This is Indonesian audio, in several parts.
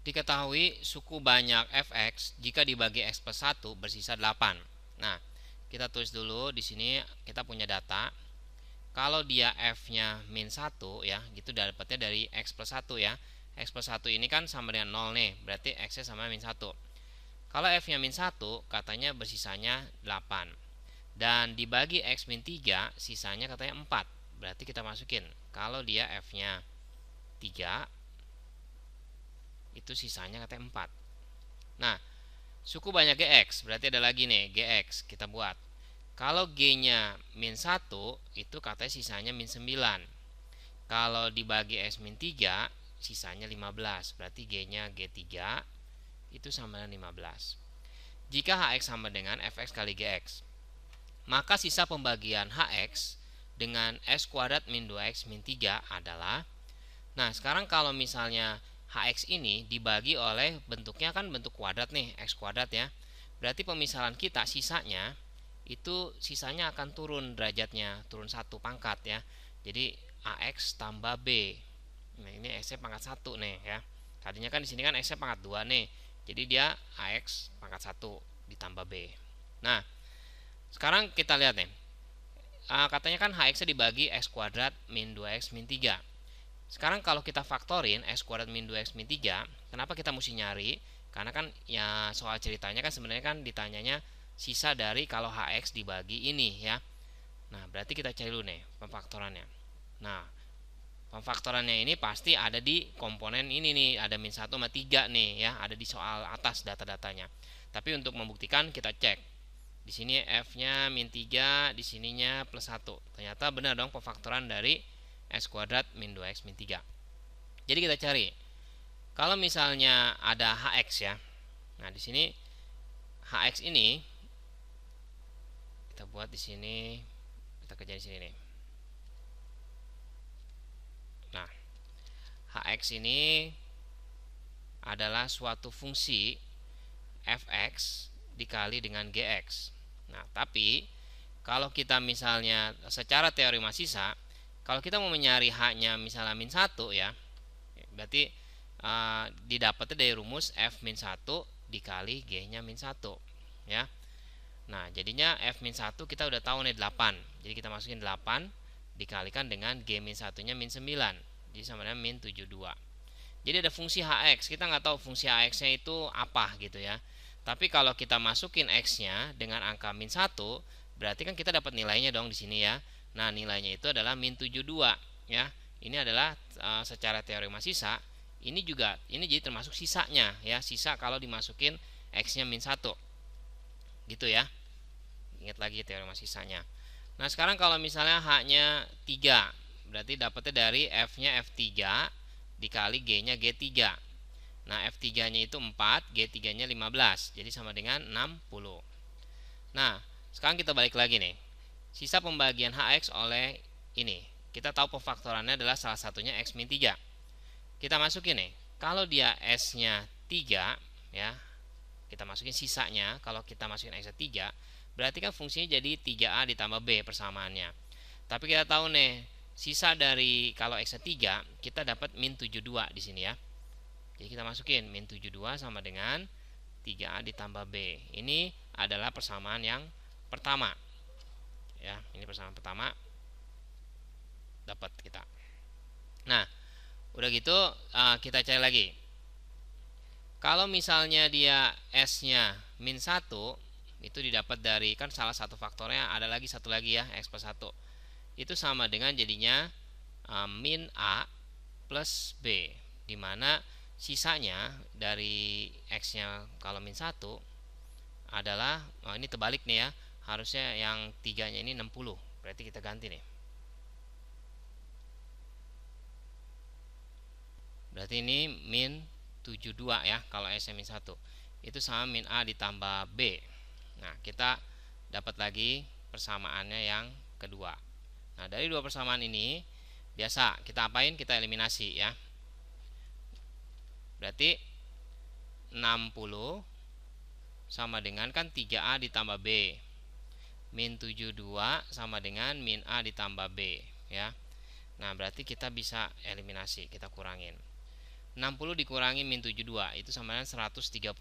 Diketahui suku banyak fx jika dibagi x plus 1 bersisa 8. Nah, kita tulis dulu di sini kita punya data. Kalau dia f-nya min 1 ya, gitu dapatnya dari x plus 1 ya. X plus 1 ini kan sama dengan 0 nih, berarti x-nya sama min 1. Kalau f-nya min 1, katanya bersisanya 8. Dan dibagi x min 3, sisanya katanya 4. Berarti kita masukin, kalau dia f-nya 3, itu sisanya katanya 4. Nah, suku banyak gx, berarti ada lagi nih, gx kita buat. Kalau g-nya min 1, itu katanya sisanya min 9. Kalau dibagi x min 3, sisanya 15. Berarti g-nya g3, itu sama dengan 15. Jika hx sama dengan fx kali gx, maka sisa pembagian hx dengan x kuadrat min 2x min 3 adalah, nah sekarang kalau misalnya hx ini dibagi oleh bentuknya kan bentuk kuadrat nih, x kuadrat ya, berarti pemisahan kita sisanya itu sisanya akan turun derajatnya, turun 1 pangkat ya. Jadi ax tambah b. Nah, ini x-nya pangkat 1 nih ya. Tadinya kan di sini kan x-nya pangkat 2 nih. Jadi dia ax pangkat 1 ditambah b. Nah, sekarang kita lihat nih. Katanya kan hx-nya dibagi x kuadrat min 2x min 3. Sekarang kalau kita faktorin x kuadrat min 2x min 3, kenapa kita mesti nyari? Karena kan ya soal ceritanya kan sebenarnya kan ditanyanya sisa dari kalau hx dibagi ini ya. Nah, berarti kita cari dulu nih pemfaktorannya. Nah, pemfaktorannya ini pasti ada di komponen ini nih, ada min 1 sama 3 nih ya, ada di soal atas data-datanya. Tapi untuk membuktikan kita cek. Di sini f-nya min 3, di sininya plus 1. Ternyata benar dong pemfaktoran dari x kuadrat min 2x min 3. Jadi kita cari. Kalau misalnya ada hx ya. Nah, di sini hx ini kita buat di sini, kita kerja di sini nih. Nah, hx ini adalah suatu fungsi fx dikali dengan gx. Nah, tapi kalau kita misalnya secara teori masisa, kalau kita mau mencari h-nya misalnya min 1 ya, berarti didapatnya dari rumus f min 1 dikali g-nya min 1 ya. Nah, jadinya f min 1 kita udah tahu nih 8. Jadi kita masukin 8 dikalikan dengan g min 1-nya min 9. Jadi sama dengan min 72. Jadi ada fungsi hx. Kita nggak tahu fungsi hx-nya itu apa gitu ya. Tapi kalau kita masukin x-nya dengan angka min 1, berarti kan kita dapat nilainya dong di sini ya. Nah, nilainya itu adalah min 72 ya. Ini adalah secara teori masisa, ini jadi termasuk sisanya ya. Sisa kalau dimasukin x-nya min 1. Gitu ya. Ingat lagi teori masisanya. Nah, sekarang kalau misalnya h-nya 3, berarti dapatnya dari f-nya f3 dikali g-nya g3. Nah, f3-nya itu 4, g3-nya 15. Jadi sama dengan 60. Nah, sekarang kita balik lagi nih. Sisa pembagian hx oleh ini. Kita tahu pemfaktorannya adalah salah satunya x min 3. Kita masukin nih. Kalau dia s-nya 3 ya, kita masukin sisanya. Kalau kita masukin x-nya 3, berarti kan fungsinya jadi 3a ditambah b persamaannya. Tapi kita tahu nih, sisa dari kalau x-nya 3, kita dapat min 72 di sini ya. Jadi kita masukin min 72 sama dengan 3a ditambah b. Ini adalah persamaan yang pertama. Ya, ini persamaan pertama dapat kita. Nah, udah gitu kita cari lagi. Kalau misalnya dia s-nya min 1, itu didapat dari kan salah satu faktornya ada lagi satu lagi ya, x plus 1. Itu sama dengan jadinya min a plus b, dimana sisanya dari x-nya kalau min 1 adalah ini terbalik nih ya, harusnya yang 3-nya ini 60. Berarti kita ganti nih. Berarti ini min 72 ya kalau s-nya min 1. Itu sama min a ditambah b. Nah, kita dapat lagi persamaannya yang kedua. Nah, dari dua persamaan ini biasa kita apain? Kita eliminasi ya. Berarti 60 sama dengan kan 3a ditambah b. Min 72 sama dengan min a ditambah b ya. Nah, berarti kita bisa eliminasi, kita kurangin. 60 dikurangi min 72 itu sama dengan 132.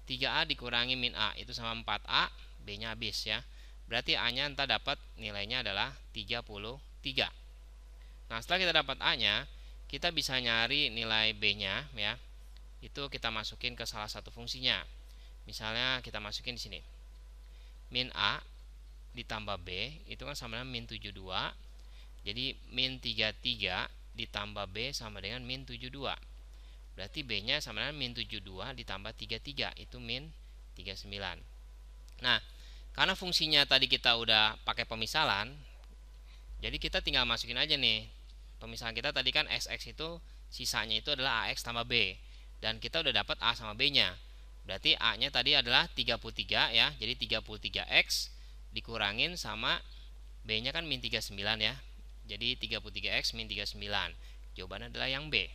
3A dikurangi min A itu sama 4A, B-nya habis ya. Berarti A-nya entah dapat nilainya adalah 33. Nah, setelah kita dapat A-nya, kita bisa nyari nilai B-nya ya. Itu kita masukin ke salah satu fungsinya. Misalnya kita masukin di sini. Min A ditambah B itu kan sama dengan min 72. Jadi min 33 ditambah B sama dengan min 72. Berarti B-nya sama dengan min 72 ditambah 33 itu min 39. Nah, karena fungsinya tadi kita udah pakai pemisalan, jadi kita tinggal masukin aja nih. Pemisalan kita tadi kan SX itu sisanya itu adalah AX tambah B. Dan kita udah dapat A sama B-nya. Berarti A-nya tadi adalah 33 ya. Jadi 33X dikurangin sama B-nya kan min 39 ya. Jadi 33X min 39. Jawabannya adalah yang B.